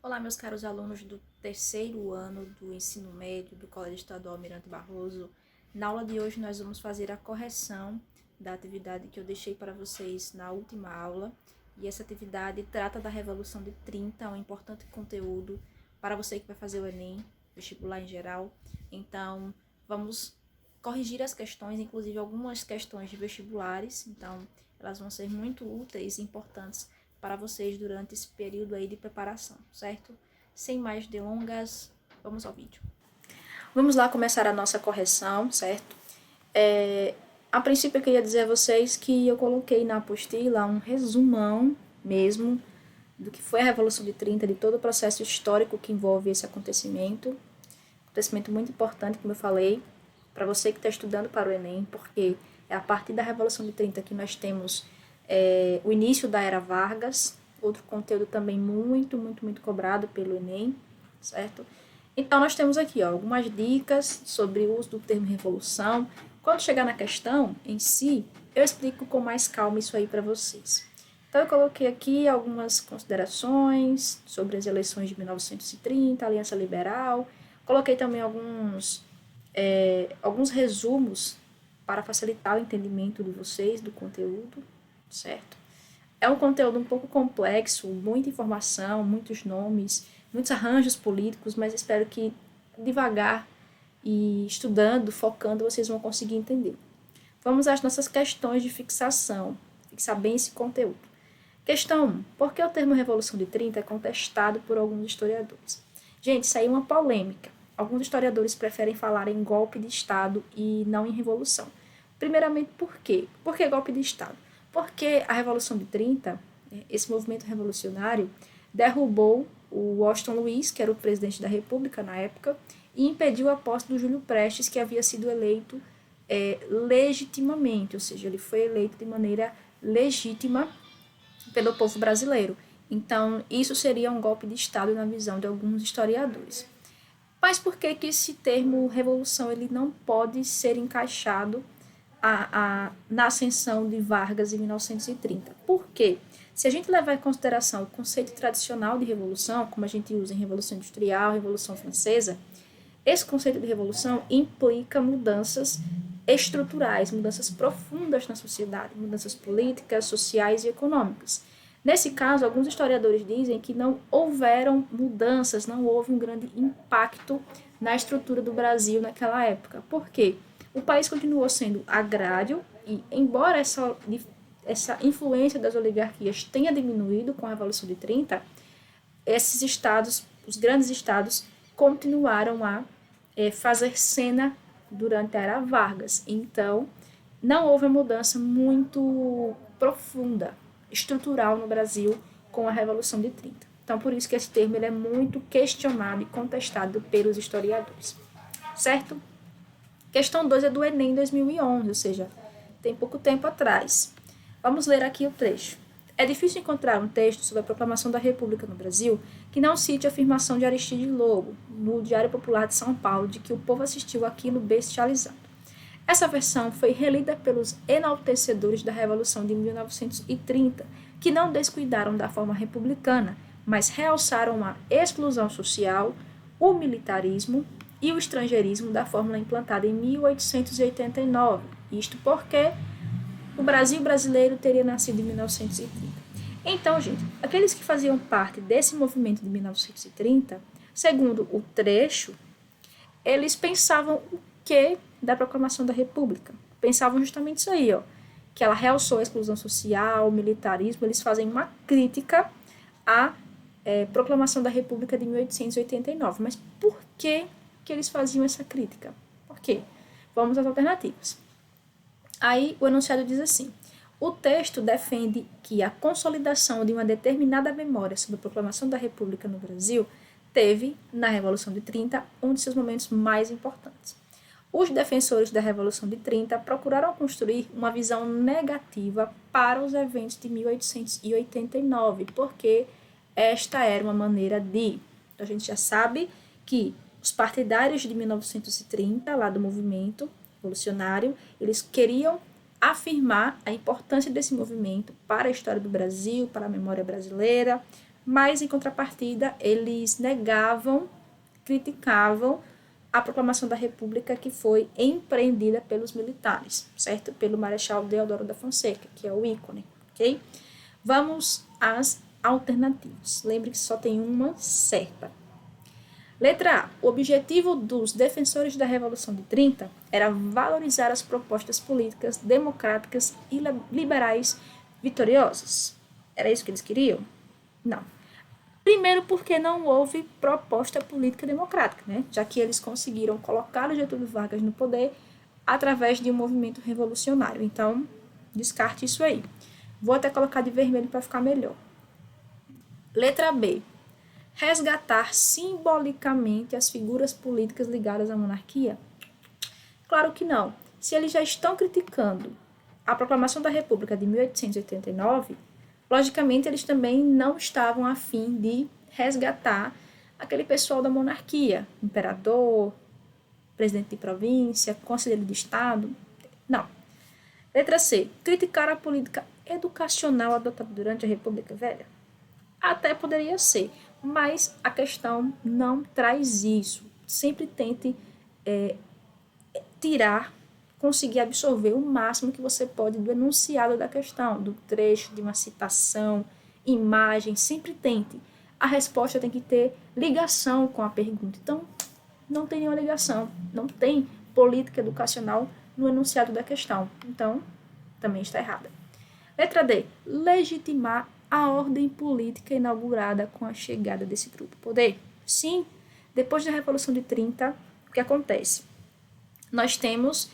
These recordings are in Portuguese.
Olá, meus caros alunos do terceiro ano do ensino médio do Colégio Estadual Almirante Barroso. Na aula de hoje nós vamos fazer a correção da atividade que eu deixei para vocês na última aula. E essa atividade trata da Revolução de 30, um importante conteúdo para você que vai fazer o Enem, vestibular em geral. Então, vamos corrigir as questões, inclusive algumas questões de vestibulares. Então, elas vão ser muito úteis e importantes para vocês durante esse período aí de preparação, certo? Sem mais delongas, vamos ao vídeo. Vamos lá começar a nossa correção, certo? A princípio eu queria dizer a vocês que eu coloquei na apostila um resumão mesmo do que foi a Revolução de 30, de todo o processo histórico que envolve esse acontecimento. Acontecimento muito importante, como eu falei, para você que está estudando para o Enem, porque é a partir da Revolução de 30 que nós temos o início da Era Vargas, outro conteúdo também muito cobrado pelo Enem, certo? Então, nós temos aqui algumas dicas sobre o uso do termo revolução. Quando chegar na questão em si, eu explico com mais calma isso aí para vocês. Então, eu coloquei aqui algumas considerações sobre as eleições de 1930, Aliança Liberal. Coloquei também alguns resumos para facilitar o entendimento de vocês do conteúdo, certo? É um conteúdo um pouco complexo, muita informação, muitos nomes, muitos arranjos políticos, mas espero que devagar e estudando, focando, vocês vão conseguir entender. Vamos às nossas questões de fixação, fixar bem esse conteúdo. Questão 1. Por que o termo Revolução de 30 é contestado por alguns historiadores? Gente, isso aí é uma polêmica. Alguns historiadores preferem falar em golpe de Estado e não em revolução. Primeiramente, por quê? Por que golpe de Estado? Porque a Revolução de 30, esse movimento revolucionário, derrubou o Washington Luiz, que era o presidente da República na época, e impediu a posse do Júlio Prestes, que havia sido eleito legitimamente, ou seja, ele foi eleito de maneira legítima pelo povo brasileiro. Então, isso seria um golpe de Estado na visão de alguns historiadores. Mas por que esse termo revolução ele não pode ser encaixado na ascensão de Vargas em 1930? Por quê? Se a gente levar em consideração o conceito tradicional de revolução, como a gente usa em Revolução Industrial, Revolução Francesa, esse conceito de revolução implica mudanças estruturais, mudanças profundas na sociedade, mudanças políticas, sociais e econômicas. Nesse caso, alguns historiadores dizem que não houveram mudanças, não houve um grande impacto na estrutura do Brasil naquela época. Por quê? O país continuou sendo agrário e, embora essa influência das oligarquias tenha diminuído com a Revolução de 30, esses estados, os grandes estados, continuaram a fazer cena durante a Era Vargas. Então, não houve uma mudança muito profunda, estrutural no Brasil com a Revolução de 30. Então, por isso que esse termo ele é muito questionado e contestado pelos historiadores. Certo? Questão 2 é do Enem 2011, ou seja, tem pouco tempo atrás. Vamos ler aqui o trecho. É difícil encontrar um texto sobre a proclamação da República no Brasil que não cite a afirmação de Aristides Lobo, no Diário Popular de São Paulo, de que o povo assistiu aquilo bestializado. Essa versão foi relida pelos enaltecedores da Revolução de 1930, que não descuidaram da forma republicana, mas realçaram a exclusão social, o militarismo e o estrangeirismo da fórmula implantada em 1889. Isto porque o Brasil brasileiro teria nascido em 1930. Então, gente, aqueles que faziam parte desse movimento de 1930, segundo o trecho, eles pensavam o que da proclamação da República? Pensavam justamente isso aí, que ela realçou a exclusão social, o militarismo, eles fazem uma crítica à proclamação da República de 1889. Mas por que eles faziam essa crítica? Por quê? Vamos às alternativas. Aí o enunciado diz assim: o texto defende que a consolidação de uma determinada memória sobre a proclamação da República no Brasil teve, na Revolução de 30, um de seus momentos mais importantes. Os defensores da Revolução de 30 procuraram construir uma visão negativa para os eventos de 1889, porque esta era uma maneira de... A gente já sabe que os partidários de 1930, lá do movimento revolucionário, eles queriam afirmar a importância desse movimento para a história do Brasil, para a memória brasileira, mas, em contrapartida, eles negavam, criticavam a proclamação da República que foi empreendida pelos militares, certo? Pelo Marechal Deodoro da Fonseca, que é o ícone, ok? Vamos às alternativas. Lembre que só tem uma certa. Letra A. O objetivo dos defensores da Revolução de 30 era valorizar as propostas políticas democráticas e liberais vitoriosas. Era isso que eles queriam? Não. Primeiro, porque não houve proposta política democrática, né? Já que eles conseguiram colocar o Getúlio Vargas no poder através de um movimento revolucionário. Então, descarte isso aí. Vou até colocar de vermelho para ficar melhor. Letra B. Resgatar simbolicamente as figuras políticas ligadas à monarquia? Claro que não. Se eles já estão criticando a proclamação da República de 1889, logicamente eles também não estavam a fim de resgatar aquele pessoal da monarquia, imperador, presidente de província, conselheiro de estado. Não. Letra C. Criticar a política educacional adotada durante a República Velha? Até poderia ser, mas a questão não traz isso. Sempre tente conseguir absorver o máximo que você pode do enunciado da questão, do trecho, de uma citação, imagem, sempre tente. A resposta tem que ter ligação com a pergunta. Então, não tem nenhuma ligação, não tem política educacional no enunciado da questão. Então, também está errada. Letra D. Legitimar a ordem política inaugurada com a chegada desse grupo ao poder. Sim, depois da Revolução de 30, o que acontece? Nós temos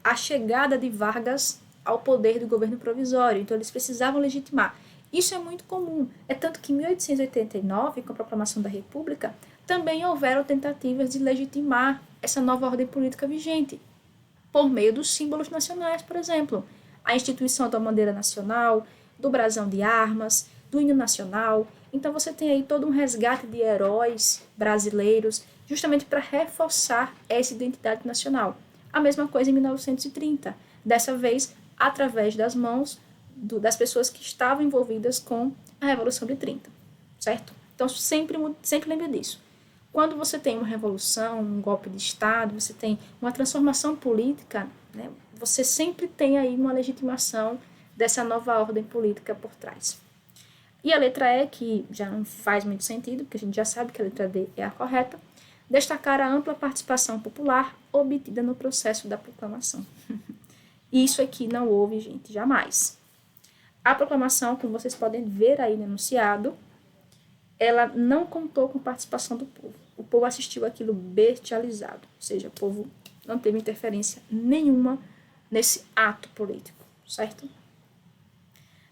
a chegada de Vargas ao poder do governo provisório, então eles precisavam legitimar. Isso é muito comum, é tanto que em 1889, com a proclamação da República, também houveram tentativas de legitimar essa nova ordem política vigente, por meio dos símbolos nacionais, por exemplo, a instituição da bandeira nacional, do brasão de armas, do hino nacional. Então você tem aí todo um resgate de heróis brasileiros, justamente para reforçar essa identidade nacional. A mesma coisa em 1930, dessa vez através das mãos das pessoas que estavam envolvidas com a Revolução de 30, certo? Então sempre lembre disso. Quando você tem uma revolução, um golpe de Estado, você tem uma transformação política, né, você sempre tem aí uma legitimação dessa nova ordem política por trás. E a letra E, que já não faz muito sentido, porque a gente já sabe que a letra D é a correta, destacar a ampla participação popular obtida no processo da proclamação. Isso aqui não houve, gente, jamais. A proclamação, como vocês podem ver aí no enunciado, ela não contou com participação do povo. O povo assistiu aquilo bestializado, ou seja, o povo não teve interferência nenhuma nesse ato político, certo?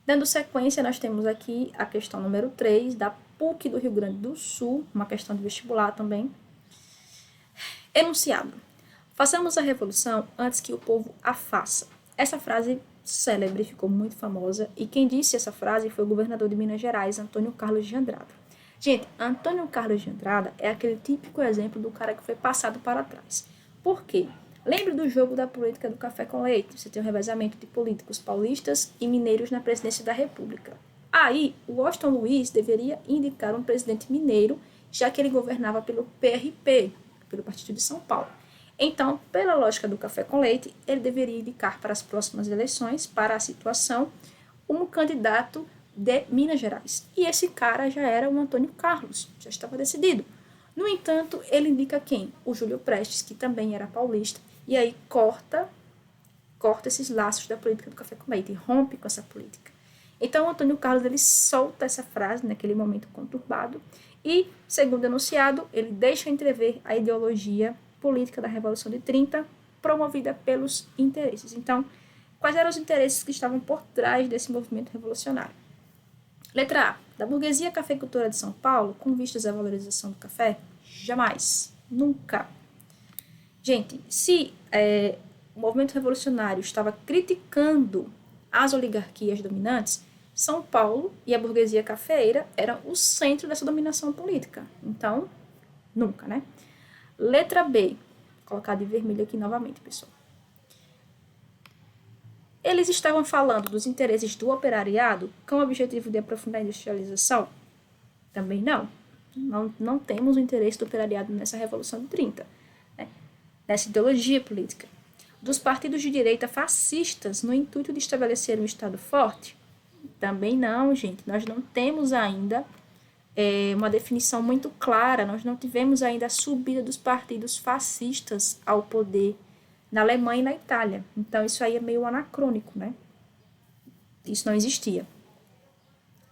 Dando sequência, nós temos aqui a questão número 3, da PUC do Rio Grande do Sul, uma questão de vestibular também. Enunciado. Façamos a revolução antes que o povo a faça. Essa frase célebre ficou muito famosa, e quem disse essa frase foi o governador de Minas Gerais, Antônio Carlos de Andrada. Gente, Antônio Carlos de Andrada é aquele típico exemplo do cara que foi passado para trás. Por quê? Lembre do jogo da política do café com leite. Você tem um revezamento de políticos paulistas e mineiros na presidência da República. Aí, o Washington Luiz deveria indicar um presidente mineiro, já que ele governava pelo PRP, pelo Partido de São Paulo. Então, pela lógica do café com leite, ele deveria indicar para as próximas eleições, para a situação, um candidato de Minas Gerais. E esse cara já era o Antônio Carlos, já estava decidido. No entanto, ele indica quem? O Júlio Prestes, que também era paulista, e aí corta esses laços da política do café com leite, rompe com essa política. Então, o Antônio Carlos, ele solta essa frase naquele momento conturbado e, segundo enunciado, ele deixa entrever a ideologia política da Revolução de 30, promovida pelos interesses. Então, quais eram os interesses que estavam por trás desse movimento revolucionário? Letra A. Da burguesia cafeicultora de São Paulo, com vistas à valorização do café? Jamais. Nunca. Gente, se o movimento revolucionário estava criticando as oligarquias dominantes, São Paulo e a burguesia cafeeira eram o centro dessa dominação política. Então, nunca, né? Letra B. Vou colocar de vermelho aqui novamente, pessoal. Eles estavam falando dos interesses do operariado com o objetivo de aprofundar a industrialização? Também não. Não temos o interesse do operariado nessa Revolução de 30, né? Nessa ideologia política. Dos partidos de direita fascistas no intuito de estabelecer um Estado forte? Também não, gente. Nós não temos ainda uma definição muito clara, nós não tivemos ainda a subida dos partidos fascistas ao poder na Alemanha e na Itália. Então, isso aí é meio anacrônico, né? Isso não existia.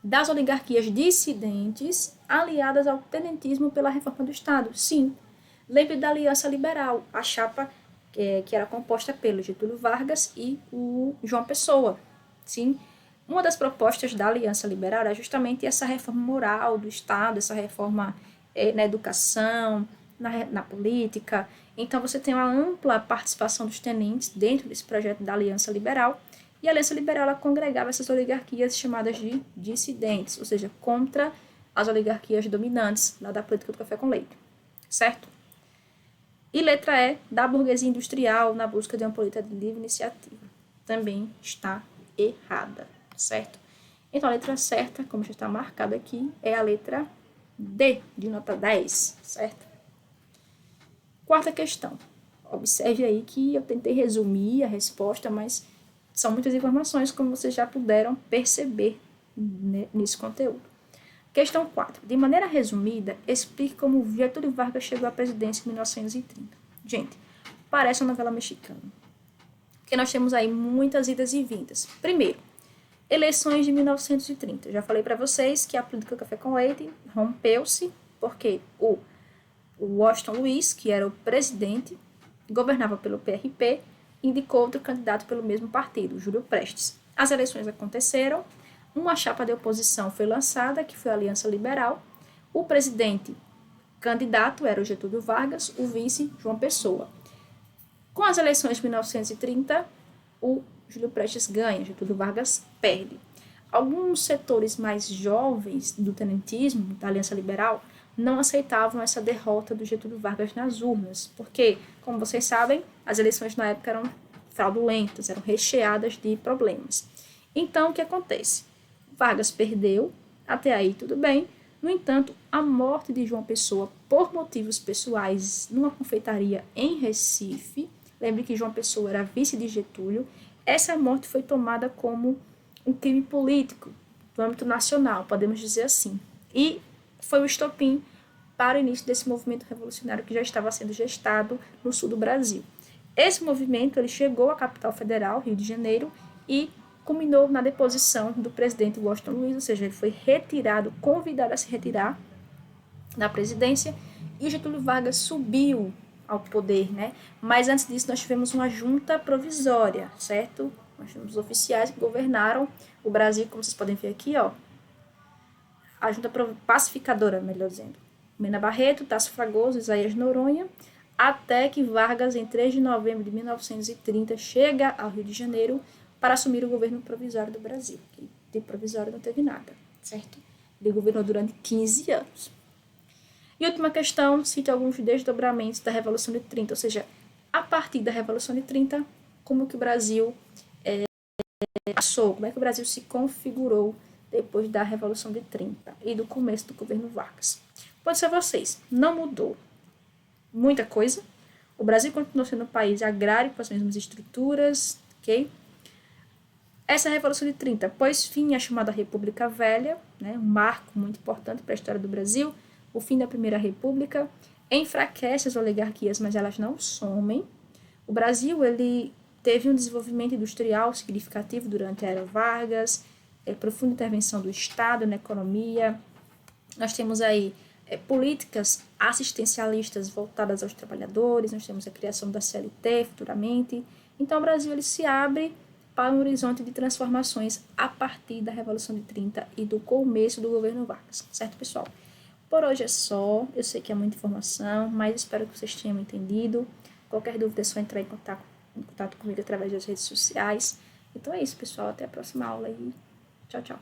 Das oligarquias dissidentes aliadas ao tenentismo pela reforma do Estado? Sim. Lembre da Aliança Liberal, a chapa que era composta pelo Getúlio Vargas e o João Pessoa. Sim. Uma das propostas da Aliança Liberal era justamente essa reforma moral do Estado, essa reforma na educação, na política. Então, você tem uma ampla participação dos tenentes dentro desse projeto da Aliança Liberal. E a Aliança Liberal ela congregava essas oligarquias chamadas de dissidentes, ou seja, contra as oligarquias dominantes lá da política do café com leite, certo? E letra E, da burguesia industrial na busca de uma política de livre iniciativa. Também está errada, certo? Então, a letra certa, como já está marcado aqui, é a letra D, de nota 10, certo? Quarta questão. Observe aí que eu tentei resumir a resposta, mas são muitas informações, como vocês já puderam perceber, né, nesse conteúdo. Questão 4. De maneira resumida, explique como Getúlio Vargas chegou à presidência em 1930. Gente, parece uma novela mexicana. Porque nós temos aí muitas idas e vindas. Primeiro, eleições de 1930. Eu já falei para vocês que a política do café com leite rompeu-se porque o Washington Luiz, que era o presidente, governava pelo PRP, indicou outro candidato pelo mesmo partido, Júlio Prestes. As eleições aconteceram, uma chapa de oposição foi lançada, que foi a Aliança Liberal. O presidente candidato era o Getúlio Vargas, o vice, João Pessoa. Com as eleições de 1930, o Júlio Prestes ganha, Getúlio Vargas perde. Alguns setores mais jovens do tenentismo, da Aliança Liberal, não aceitavam essa derrota do Getúlio Vargas nas urnas, porque, como vocês sabem, as eleições na época eram fraudulentas, eram recheadas de problemas. Então, o que acontece? Vargas perdeu, até aí tudo bem. No entanto, a morte de João Pessoa por motivos pessoais numa confeitaria em Recife, lembre que João Pessoa era vice de Getúlio, essa morte foi tomada como um crime político do âmbito nacional, podemos dizer assim. E foi o estopim para o início desse movimento revolucionário que já estava sendo gestado no sul do Brasil. Esse movimento ele chegou à capital federal, Rio de Janeiro, e culminou na deposição do presidente Washington Luiz, ou seja, ele foi retirado, convidado a se retirar da presidência, e Getúlio Vargas subiu ao poder, né? Mas antes disso nós tivemos uma junta provisória, certo? Nós tivemos oficiais que governaram o Brasil, como vocês podem ver aqui, ó. A junta pacificadora, melhor dizendo. Mena Barreto, Tasso Fragoso, Isaías Noronha, até que Vargas, em 3 de novembro de 1930, chega ao Rio de Janeiro para assumir o governo provisório do Brasil. De provisório não teve nada, certo? Ele governou durante 15 anos. E última questão, cite alguns desdobramentos da Revolução de 30, ou seja, a partir da Revolução de 30, como que o Brasil passou, como é que o Brasil se configurou depois da Revolução de 30 e do começo do governo Vargas. Pode ser vocês, não mudou muita coisa, o Brasil continuou sendo um país agrário com as mesmas estruturas, ok? Essa Revolução de 30 pôs fim à chamada República Velha, né, um marco muito importante para a história do Brasil, o fim da Primeira República, enfraquece as oligarquias, mas elas não somem. O Brasil ele teve um desenvolvimento industrial significativo durante a Era Vargas, profunda intervenção do Estado na economia. Nós temos aí políticas assistencialistas voltadas aos trabalhadores, nós temos a criação da CLT futuramente. Então, o Brasil ele se abre para um horizonte de transformações a partir da Revolução de 30 e do começo do governo Vargas, certo, pessoal? Por hoje é só, eu sei que é muita informação, mas espero que vocês tenham entendido. Qualquer dúvida é só entrar em contato comigo através das redes sociais. Então é isso, pessoal, até a próxima aula e tchau, tchau.